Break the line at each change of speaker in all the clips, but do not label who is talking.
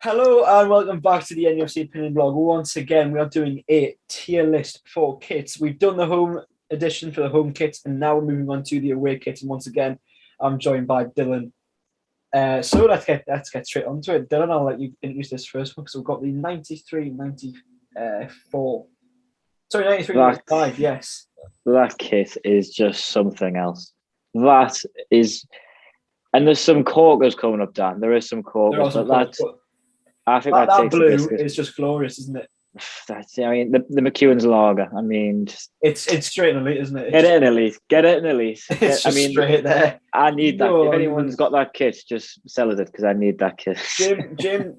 Hello and welcome back to the NFC Opinion Blog. Once again, we are doing a tier list for kits. We've done the home edition for the home kits, and now we're moving on to the away kits. And once again, I'm joined by Dylan. So let's get straight onto it. Dylan, I'll let you introduce this first one because we've got the 93, 94. Sorry, 93, 95, yes.
That kit is just something else. That is, and there's some corkers coming up, Dan. There is some corkers, but I think that
blue is just glorious, isn't it?
That's, I mean, the McEwen's lager. I mean,
it's straight in elite, isn't it?
Get it in elite.
It's just straight there.
I need that. If anyone's got that kit, just sell it because I need that kit.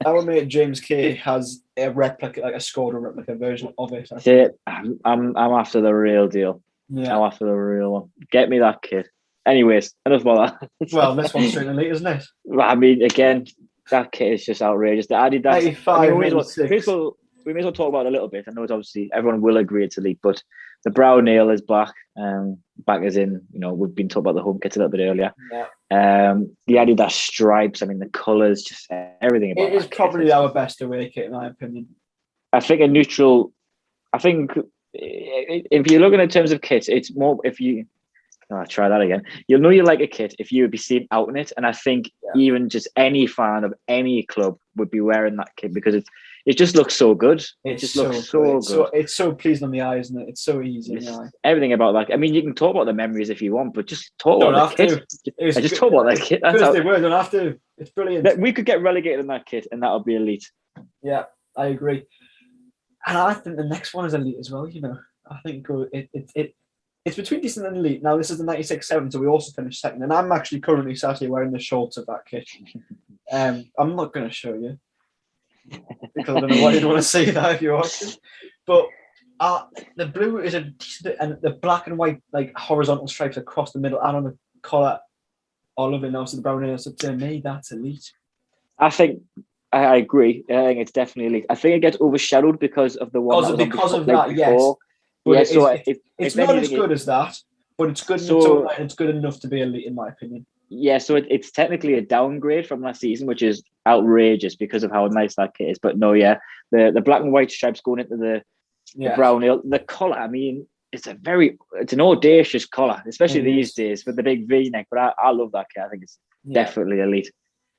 Our mate James K has a replica, like a scored replica version of it.
I'm after the real deal.
Yeah,
I'm after the real one. Get me that kit. Anyways, enough about that.
Well, this one's straight in elite, isn't it?
I mean, again, that kit is just outrageous. The Adidas.
85,
we may as well talk about it a little bit. I know it's obviously everyone will agree it's elite, but the brown nail is back. Back as in, we've been talking about the home kits a little bit earlier.
Yeah.
The Adidas stripes. I mean, the colours, just everything about it.
It is probably our best away kit, in my opinion.
I think a neutral. I think if you're looking in terms of kits, it's more if you. I'll try that again. You'll know you like a kit if you would be seen out in it, and I think even just any fan of any club would be wearing that kit because it just looks so good. It just looks so good.
It's so pleasing on the eye, isn't it? It's so easy in the eye.
Everything about that. I mean, you can talk about the memories if you want, but just talk about the kit. Just talk about that kit.
That's how they were. Don't have to. It's brilliant.
We could get relegated in that kit, and that would be elite.
Yeah, I agree. And I think the next one is elite as well. I think it's between decent and elite. Now, this is the 96-7, so we also finished second. And I'm actually currently sat here wearing the shorts of that kit. I'm not going to show you because I don't know why you'd want to see that if you're watching. But the blue is a decent, and the black and white like horizontal stripes across the middle and on the collar are lovely now. So the brown nails, so to me, that's elite.
I think I agree. I think it's definitely elite. I think it gets overshadowed because of the one
because of that,
before.
Yes. But
yeah,
it's not as good as that, but it's good. It's good enough to be elite, in my opinion.
Yeah, so it's technically a downgrade from last season, which is outrageous because of how nice that kit is. But no, the black and white stripes going into the brown nail, the collar. I mean, it's an audacious collar, especially these days with the big V neck. But I love that kit. I think it's definitely elite.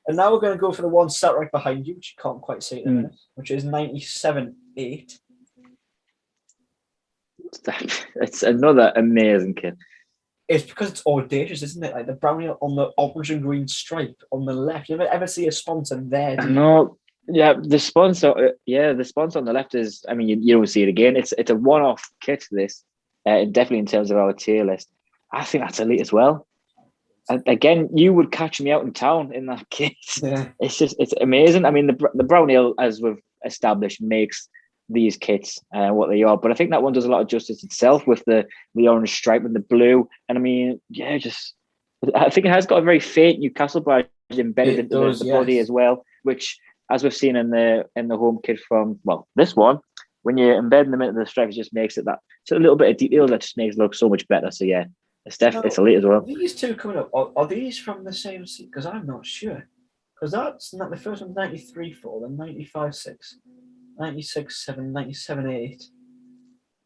And
now we're going to go for the one sat right behind you, which you can't quite see at the minute, which is 97-8.
It's another amazing kit.
It's because it's audacious, isn't it? Like the brown nail on the orange and green stripe on the left. You ever see a sponsor there?
No, the sponsor on the left is. I mean, you don't see it again. It's a one-off kit. This, definitely in terms of our tier list, I think that's elite as well. And again, you would catch me out in town in that kit.
Yeah.
It's amazing. I mean, the brown nail, as we've established, makes these kits what they are, but I think that one does a lot of justice itself with the orange stripe and the blue. And I mean, I think it has got a very faint Newcastle badge embedded into the body as well, which, as we've seen in the home kit from this one, when you embed them into the stripe, it just makes it a little bit of detail that just makes it look so much better. So yeah, it's definitely it's elite as well.
These two coming up, are these from the same seat? Because I'm not sure. Because that's not the first one's 93-4, then 95-6. 96-7, 97-8.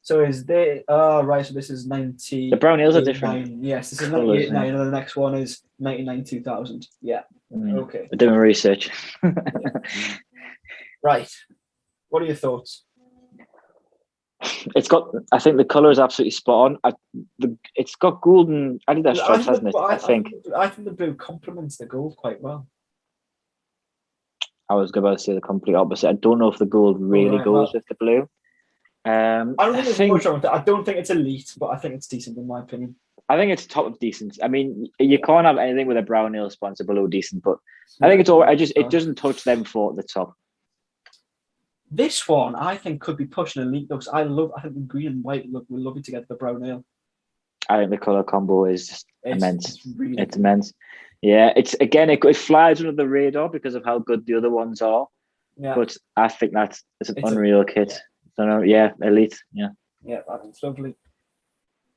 So is there? Right. So this is 90.
The brown nails are different.
Yes, this is 98-9, and the next one is 99-2000. Yeah. Okay.
I'm doing research.
Right. What are your thoughts?
I think the colour is absolutely spot on. It's got golden Adidas stripes, hasn't it? I think
the blue complements the gold quite well.
I was about to say the complete opposite. I don't know if the gold really goes with the blue.
I don't think there's much wrong with it. I don't think it's elite, but I think it's decent in my opinion.
I think it's top of decent. I mean, you can't have anything with a brown nail sponsor below decent, but I think it's all right. It doesn't touch them for the top.
This one, I think, could be pushing elite looks. I think the green and white look will love it together. The brown nail.
I think the colour combo is just immense.
It's
immense. Yeah, it flies under the radar because of how good the other ones are.
Yeah.
But I think it's an unreal kit. Elite. Yeah.
Yeah, I think it's lovely.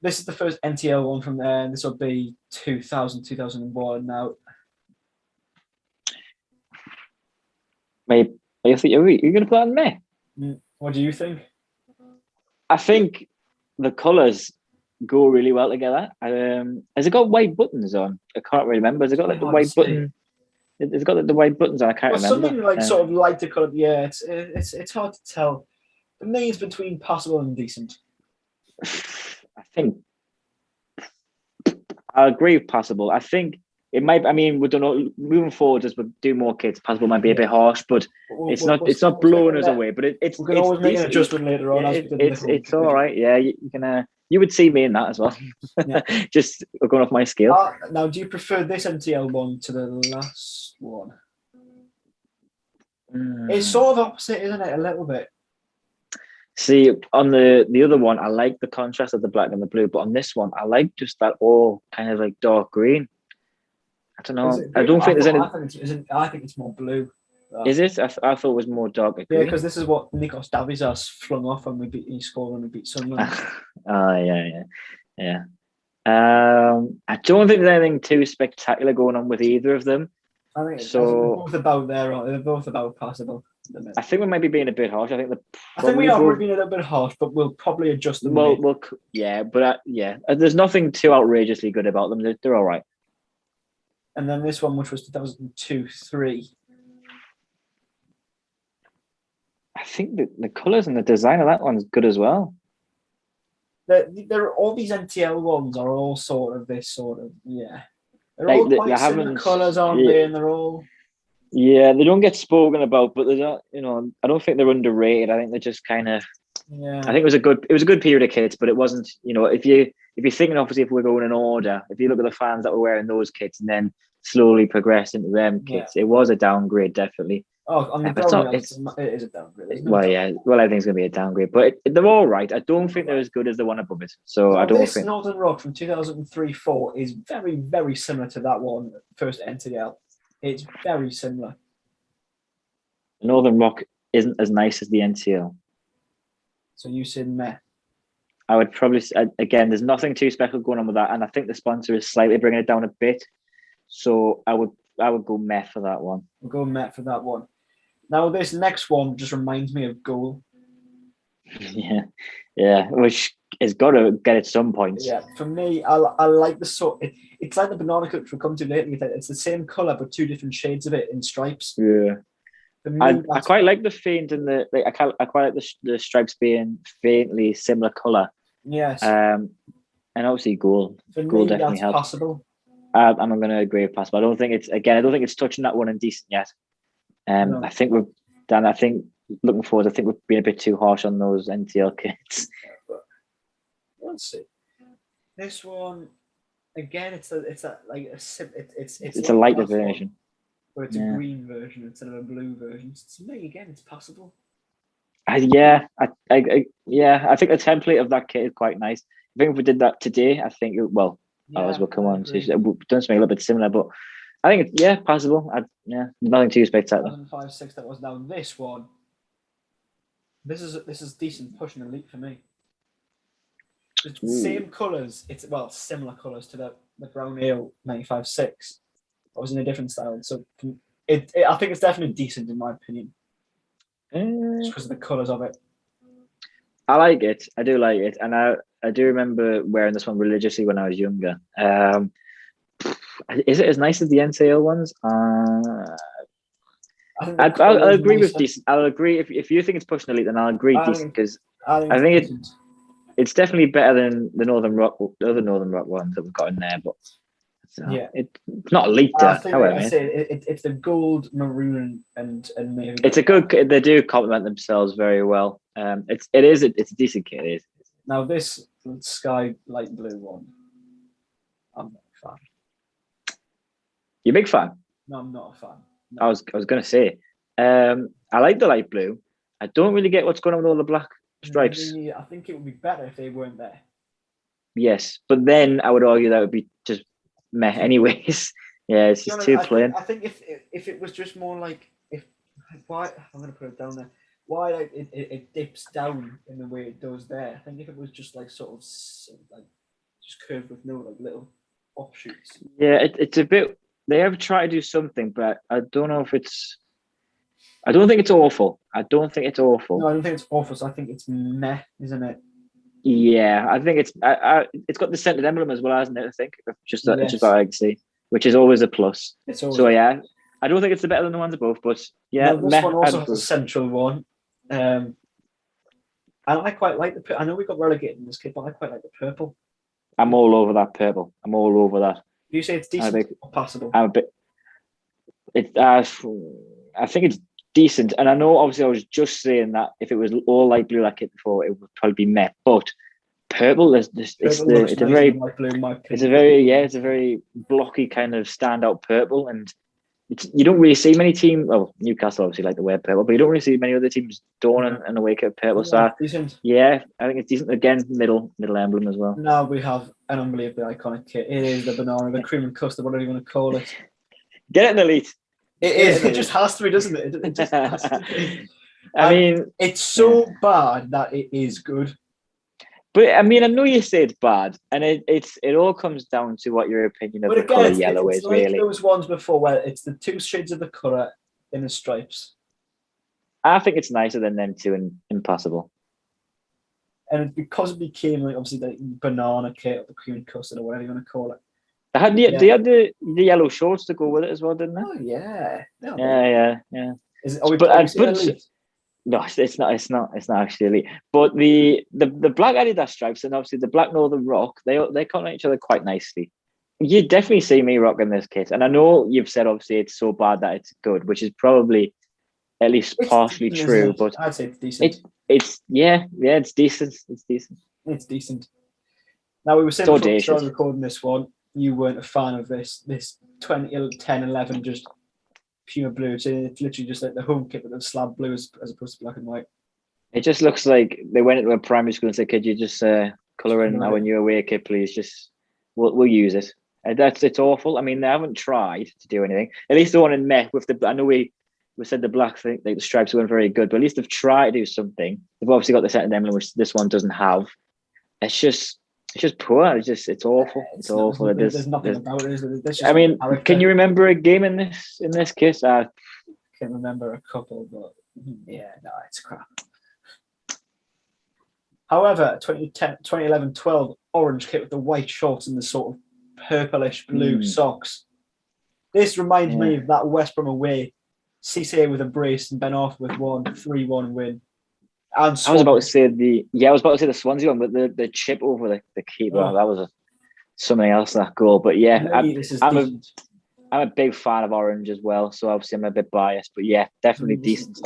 This is the first NTL one from there. This will be 2000, 2001 now.
Are you going to put that in there?
What do you think?
I think the colours go really well together. Has it got white buttons on? I can't really remember. Has it got like the white button? It's got like, the white buttons on. I can't remember.
Something like sort of lighter colour. Yeah, it's hard to tell. For me, it's between passable and decent.
I think I agree with passable. I think it might. I mean, we don't know. Moving forward, as we do more kids, passable might be a bit harsh, but it's not. It's not blowing us away. But it's.
We can always make an adjustment later on.
It's all right. Yeah, you can. You would see me in that as well.
Yeah.
Just going off my scale.
Now, do you prefer this NTL one to the last one? It's sort of opposite, isn't it? A little bit.
See, on the other one, I like the contrast of the black and the blue, but on this one, I like just that all kind of like dark green. I don't know. I don't think there's any.
I think it's more blue.
Is it? I thought it was more dark.
Yeah, because this is what Nikos Davizas flung off when he scored when we beat Sunderland.
Yeah. I don't think there's anything too spectacular going on with either of them.
I think they're both about there. They're both about passable.
I think we might be being a bit harsh. I think
we are being a little bit harsh, but we'll probably adjust them.
There's nothing too outrageously good about them. They're all right.
And then this one, which was 2002-03.
I think the colours and the design of that one's good as well.
They're all these NTL ones are all sort of this sort of They're all quite similar colours, aren't they? And they're all.
Yeah, they don't get spoken about, but they're I don't think they're underrated. I think they're just kind of.
Yeah.
I think it was a good period of kits, but it wasn't. If you're thinking obviously if we're going in order, if you look at the fans that were wearing those kits and then slowly progress into them kits, it was a downgrade definitely.
Oh, on the downgrade, it is a downgrade.
Well, everything's going to be a downgrade, but they're all right. I don't think they're as good as the one above it. So I don't think.
This Northern Rock from 2003-04 is very, very similar to that one, first NTL. It's very similar.
Northern Rock isn't as nice as the NTL.
So you said meh.
I would probably, again, there's nothing too special going on with that, and I think the sponsor is slightly bringing it down a bit. So I would go meh for that one.
We'll go meh for that one. Now this next one just reminds me of Goal.
Yeah, which has got to get at some point.
Yeah, for me, I like the sort. It's like the banana clips we'll come to later. It's the same color but two different shades of it in stripes.
Yeah. I quite like the faint and I quite like the stripes being faintly similar color.
Yes.
And obviously goal.
For
goal
me,
definitely
that's
helps.
possible.
I'm going to agree with possible. I don't think it's touching that one in decent yet.
No.
I think we've done. I think looking forward, I think we've been a bit too harsh on those NTL kits.
Let's see. This one again. It's a
lighter version.
Where it's a green version instead of a blue version. To me, again, it's possible.
I think the template of that kit is quite nice. I think if we did that today, I think as we'll come on to, it does make a little bit similar, but I think it's possible. Nothing too spectacular.
2005-06. That was now this one. This is decent pushing elite for me. It's the same colours. It's similar colours to the brown ale 95-6. I was in a different style, so I think it's definitely decent in my opinion. Just because of the colours of it.
I like it. I do like it, and I do remember wearing this one religiously when I was younger. Is it as nice as the NCL ones? I'll agree with decent. I'll agree if you think it's pushing elite, then I'll agree decent because I think it's definitely better than the other Northern Rock ones that we've got in there, but. So it's not elite. However,
it's the gold, maroon, and maybe.
It's a good. They do complement themselves very well. It's a decent kit. It is.
Now this sky light blue one, I'm not a fan.
You a big fan?
No, I'm not a fan. No.
I was going to say, I like the light blue. I don't really get what's going on with all the black stripes.
I think it would be better if they weren't there.
Yes, but then I would argue that would be just meh anyways. Yeah, it's just too plain.
I think if it was just more like I'm gonna put it down there. Why it dips down in the way it does there. I think if it was just like sort of like just curved with no like little offshoots.
Yeah, it's a bit. They have tried to do something, but I don't know if it's. I don't think it's awful. I don't think it's awful.
No, I don't think it's awful. So I think it's meh, isn't it?
Yeah, I think it's got the centered emblem as well, hasn't it? I think just that,
Yes.
just what I can see, which is always a plus.
It's always
So yeah, I don't think it's the better than the ones above, but yeah,
now, this
meh,
one also
I'd
has a
approve.
central one. And I quite like I know we got relegated in this kit, but I quite like the purple.
I'm all over that purple. I'm all over that.
Do you say it's decent or passable?
I'm a bit. I think it's decent, and I know obviously I was just saying that if it was all light blue like it before, it would probably be meh. But purple is it's a very
light blue, in my opinion.
it's a very blocky kind of standout purple, and you don't really see many teams. Well, Newcastle obviously like to wear purple, but you don't really see many other teams don and awake at purple. So yeah, I think it's decent. Again, middle emblem as well.
Now we have an unbelievably iconic kit. It is the banana, the cream and custard, whatever you want to call it.
Get it in elite.
It is. It just has to be, doesn't it? It just has to be.
I mean,
it's so bad that it is good.
But I mean, I know you say it's bad, and it all comes down to what your opinion of the colour yellow is,
like
really.
Those ones before where it's the two shades of the colour in the stripes.
I think it's nicer than them two in Impossible.
And it's because it became like obviously the banana kit or the cream and custard or whatever you want to call it.
They had the yellow shorts to go with it as well, didn't they?
Oh yeah.
Yeah.
Is it,
no, it's not actually elite. But the black Adidas stripes and obviously the black Northern Rock, they complement each other quite nicely. You definitely see me rocking this kit, and I know you've said obviously it's so bad that it's good, which is probably at least partially true. But
I'd say it's decent.
It's decent. It's decent.
It's decent. Now we were saying before we started recording this one, you weren't a fan of this 2010-11 just pure blue. So it's literally just like the home kit with the slab blue as opposed to black and white.
It just looks like they went into a primary school and said, "Could you just colour in our new away kit, please? Just we'll use it." It's awful. I mean, they haven't tried to do anything. At least the one in Met with the. I know we said the black thing, like the stripes weren't very good, but at least they've tried to do something. They've obviously got the set of emblem, which this one doesn't have. It's just poor. It's awful. It's awful.
There's nothing about it.
I mean, can you remember a game in this case? I
can remember a couple, but yeah, no, it's crap. However, 2011-12 orange kit with the white shorts and the sort of purplish blue socks. This reminds me of that West Brom away, CCA with a brace and Ben Arthur with 3-1 win. And
I was about to say the Swansea one with the chip over the keeper. Oh. That was something else, that goal. But yeah, I'm a big fan of orange as well, so obviously I'm a bit biased. But yeah, definitely decent.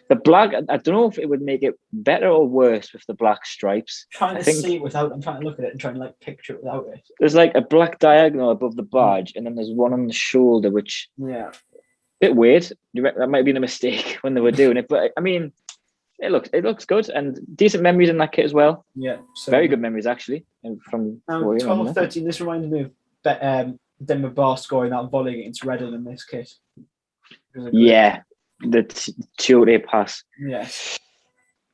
The black, I don't know if it would make it better or worse with the black stripes.
I'm trying to look at it and trying to like picture it without it.
There's like a black diagonal above the badge, and then there's one on the shoulder, which a bit weird. That might have been a mistake when they were doing it, but I mean, it looks good and decent memories in that kit as well. Yeah, very good memories actually. And from
12-13, this reminds me of Denver Bar scoring that volley against Reading in this kit.
Yeah, the Chiote pass.
Yes.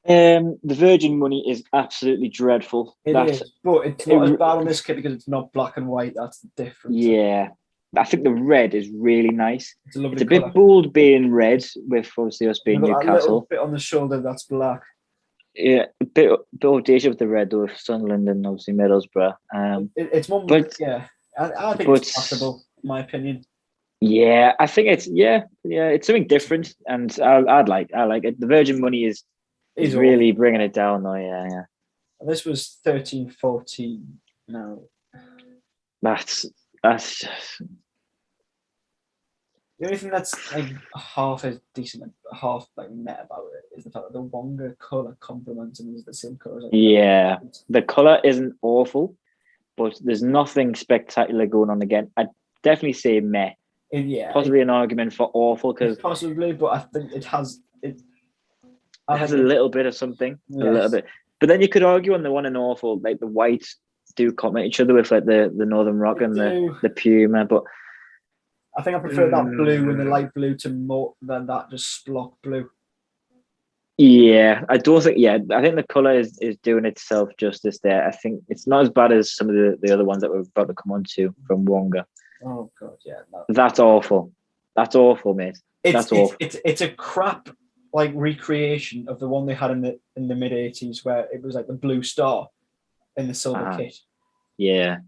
The Virgin money is absolutely dreadful.
It is, but it's not as bad on this kit because it's not black and white. That's the difference.
Yeah. I think the red is really nice.
It's a
bit bold being red with obviously us being Newcastle.
A little bit on the shoulder that's black.
Yeah, a bit audacious with the red though, with Sunderland and obviously Middlesbrough.
It's one, but yeah, I think it's possible, in my opinion.
Yeah, I think it's it's something different, and I like it. The Virgin money is really bringing it down though. Yeah.
And this was 13-14. No,
that's just.
The only thing that's like half as decent, half like net about it is the fact that the Wonga colour complements and is the same colour.
Yeah, the colour isn't awful, but there's nothing spectacular going on again. I'd definitely say meh. Possibly an argument for awful because
possibly, but I think it has
a little bit of something, a little bit. But then you could argue on the one in awful, like the whites do complement each other with like the Northern Rock and the Puma, but.
I think I prefer that blue and the light blue to more than that just splot blue.
Yeah, I don't think. Yeah, I think the color is doing itself justice there. I think it's not as bad as some of the other ones that we're about to come on to from Wonga.
Oh god, yeah, no.
That's awful. That's awful, mate. That's awful.
It's a crap like recreation of the one they had in the mid 80s where it was like the blue star in the silver kit.
Yeah.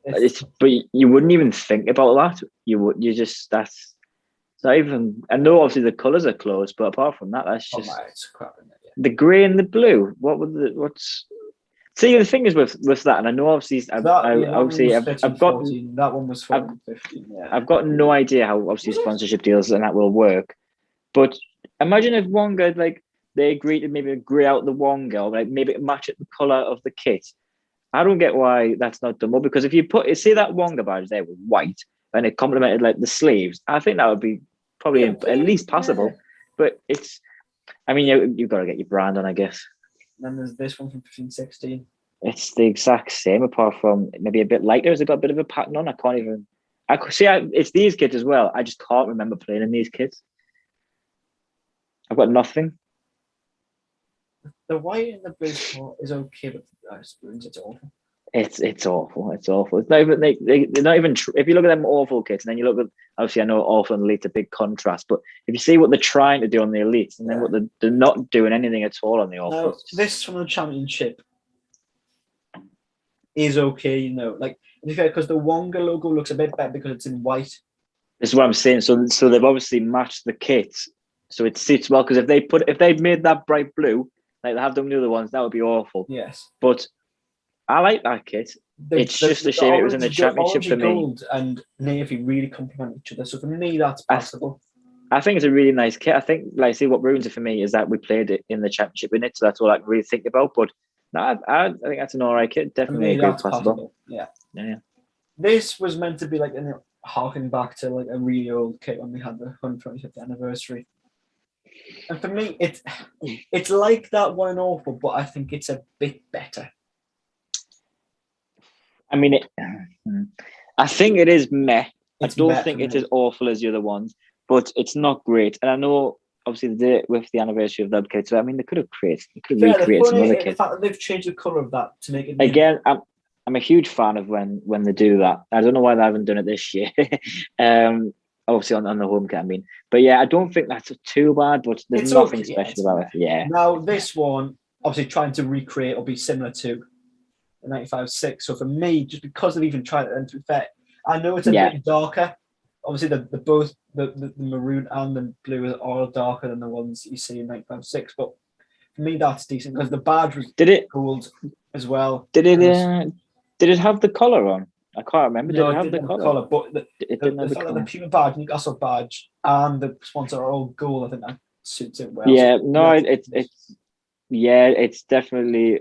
But you wouldn't even think about that. That's not even. I know obviously the colours are close, but apart from that, that's just
it's crap in it, yeah.
the grey and the blue. See, the thing is with that, and I know obviously I've got
that one was 14, 15. Yeah.
I've got no idea how obviously sponsorship deals and that will work. But imagine if Wonga, like, they agreed to maybe grey out the Wonga, or like maybe match it the colour of the kit. I don't get why that's not done more, because if you see that Wonga badge there with white and it complemented like the sleeves, I think that would be probably at least passable. Yeah. But you've got to get your brand on, I guess.
And then there's this one from 15-16.
It's the exact same, apart from maybe a bit lighter. Has it got a bit of a pattern on? It's these kits as well. I just can't remember playing in these kits. I've got nothing.
The white and the blue is okay, but Spoons, it's awful.
It's awful. It's awful. It's not even they're not even. If you look at them awful kits, and then you look at, obviously I know awful and elite, a big contrast. But if you see what they're trying to do on the elites, and then what they're not doing anything at all on the awful.
Now, this from the championship is okay, like to be fair, because the Wonga logo looks a bit better because it's in white.
This is what I'm saying. So they've obviously matched the kits, so it suits well. Because if they'd made that bright blue, like they have done the other ones, that would be awful.
Yes,
but I like that kit. It's just a shame it was in the championship for me.
Gold and navy really complement each other, so for me that's possible.
I think it's a really nice kit. I think, like, see, what ruins it for me is that we played it in the championship in it, so that's all I can really think about. But no, I think that's an alright kit. Definitely a good possible.
Yeah.
Yeah.
This was meant to be like harking back to like a really old kit when we had the 125th anniversary. And for me, it's like that one in awful, but I think it's a bit better.
I mean, I think it is meh. I don't think it's as awful as the other ones, but it's not great. And I know, obviously, with the anniversary of that kit, so I mean, they could have recreated some other kit.
The fact that they've changed the colour of that to make it
again. I'm a huge fan of when they do that. I don't know why they haven't done it this year. Obviously on the home kit, I mean, but yeah, I don't think that's too bad. But there's nothing special about it. Yeah.
Now this one, obviously, trying to recreate or be similar to the 95-6. So for me, just because they've even tried it, and to be fair, I know it's a bit darker. Obviously, both the maroon and the blue are all darker than the ones you see in 95-6. But for me, that's decent because the badge was gold as well.
Did it have the collar on? I can't remember.
No,
did it have the collar?
But it didn't have the collar. The Puma badge, Newcastle badge, and the sponsor are all gold. I think that suits it well.
Yeah, no, it's definitely.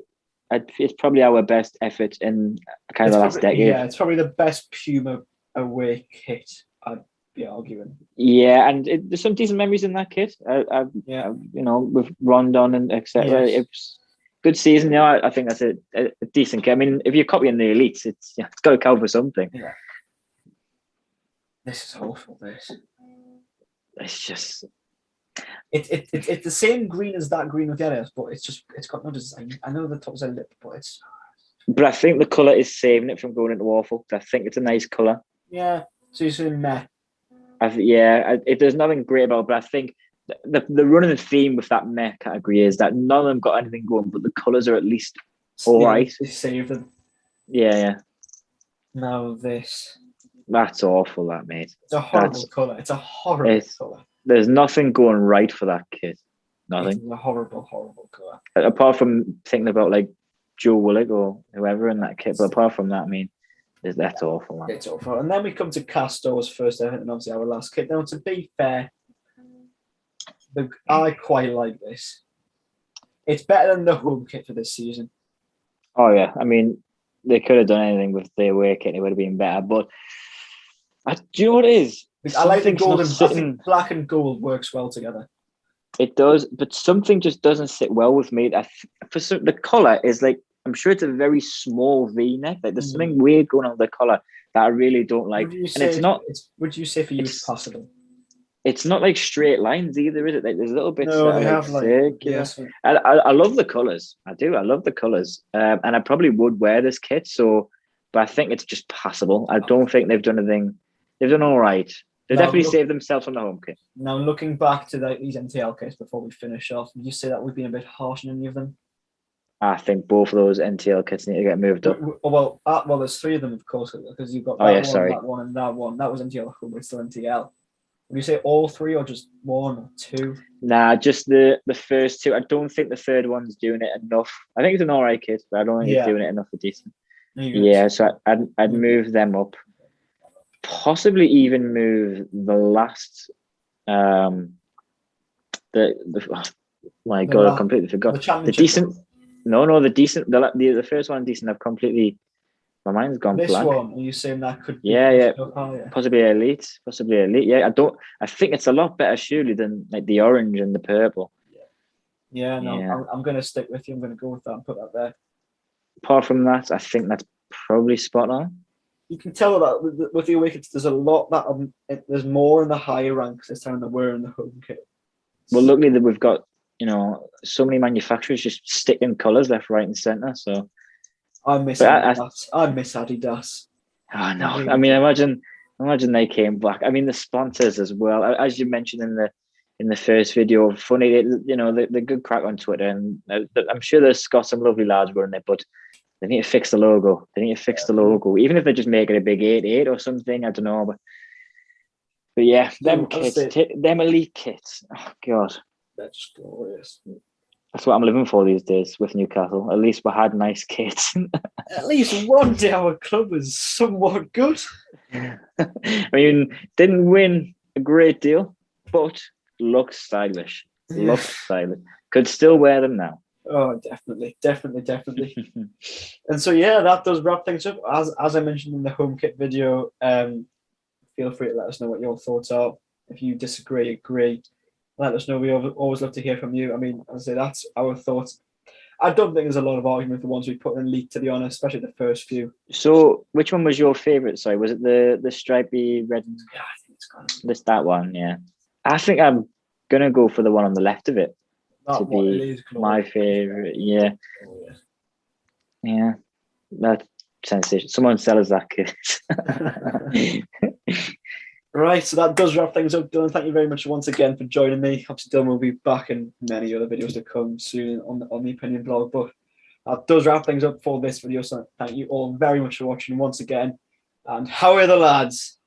It's probably our best effort in kind of the last decade.
Yeah, it's probably the best Puma away kit, I'd be arguing.
Yeah, and there's some decent memories in that kit. With Rondon and etc. Yes. It's good season. I think that's a decent kit. I mean, if you're copying the elites, it's got to count for something.
Yeah. This is awful.
It's just.
It's the same green as that green with the others, but it's got no design. I know the top's a lip, but it's.
But I think the colour is saving it from going into awful. I think it's a nice colour.
Yeah, so you're saying meh.
There's nothing great about it, but I think the running theme with that meh category is that none of them got anything going, but the colours are at least all right.
They saved them.
Yeah.
Now
that's awful, that mate.
It's a horrible colour. It's a horrible colour.
There's nothing going right for that kit. Nothing.
It's a horrible, horrible colour.
Apart from thinking about like Joe Willock or whoever in that kit, but apart from that, I mean, that's awful. Man.
It's awful. And then we come to Castor's first event, and obviously our last kit. Now, to be fair, I quite like this. It's better than the home kit for this season.
Oh yeah, I mean, they could have done anything with the away kit; it would have been better. But do you know what it is?
I like the gold and I think black and gold works well together.
It does, but something just doesn't sit well with me. The collar is like, I'm sure it's a very small V-neck. Like there's something weird going on with the collar that I really don't like.
Would you say for you it's possible?
It's not like straight lines either, is it? Like there's little bits.
No, they have like
yes. I love the colours. I do. I love the colours, and I probably would wear this kit. But I think it's just passable. I don't think they've done anything. They've done all right. They definitely saved themselves on the home kit.
Now, looking back to these NTL kits before we finish off, would you say that we've been a bit harsh on any of them?
I think both of those NTL kits need to get moved up.
Well, there's 3 of them, of course, because you've got that one, and that one. That was NTL, but it's still NTL. Would you say all 3 or just 1 or 2?
Nah, just the first 2. I don't think the third one's doing it enough. I think it's an alright kit, but I don't think it's doing it enough for decent. Yeah, so I'd move them up. Possibly even move the last oh my god, I completely forgot. The decent. No, the decent. The first one decent. I've completely. My mind's gone blank. This one,
are you saying that could be
possibly elite? Possibly elite. Yeah, I think it's a lot better surely than like the orange and the purple.
I'm gonna stick with you. I'm gonna go with that and put that there.
Apart from that, I think that's probably spot on.
You can tell that with the Awakens, there's a lot that there's more in the higher ranks this time than there were in the home kit.
Well, luckily that we've got so many manufacturers just sticking colours left, right, and centre. So
I miss Adidas. I miss Adidas.
Oh no! I mean, imagine they came back. I mean, the sponsors as well, as you mentioned in the first video. Funny, the good crack on Twitter, and I'm sure there's got some lovely lads wearing it, but they need to fix the logo. The logo, even if they just make it a big 8 or something. I don't know, but yeah, them kits, them elite kits. Oh god,
that's glorious.
That's what I'm living for these days with Newcastle. At least we had nice kits.
At least one day our club was somewhat good.
I mean, didn't win a great deal, but looked stylish. Could still wear them now.
Oh, definitely. And so, yeah, that does wrap things up. As I mentioned in the home kit video, feel free to let us know what your thoughts are. If you disagree, agree, let us know. We always love to hear from you. I mean, as I say, that's our thoughts. I don't think there's a lot of argument for ones we put in elite, to be honest, especially the first few.
So, which one was your favourite? Sorry, was it the stripy red?
Yeah, I think it's
that one. Yeah, I think I'm gonna go for the one on the left of it
to be
my favourite. Yeah, that's sensation. Someone sell us that kit.
Right, so that does wrap things up. Dylan, thank you very much once again for joining me. Obviously, Dylan will be back in many other videos to come soon on the Opinion blog, but that does wrap things up for this video. So thank you all very much for watching once again. And how are the lads?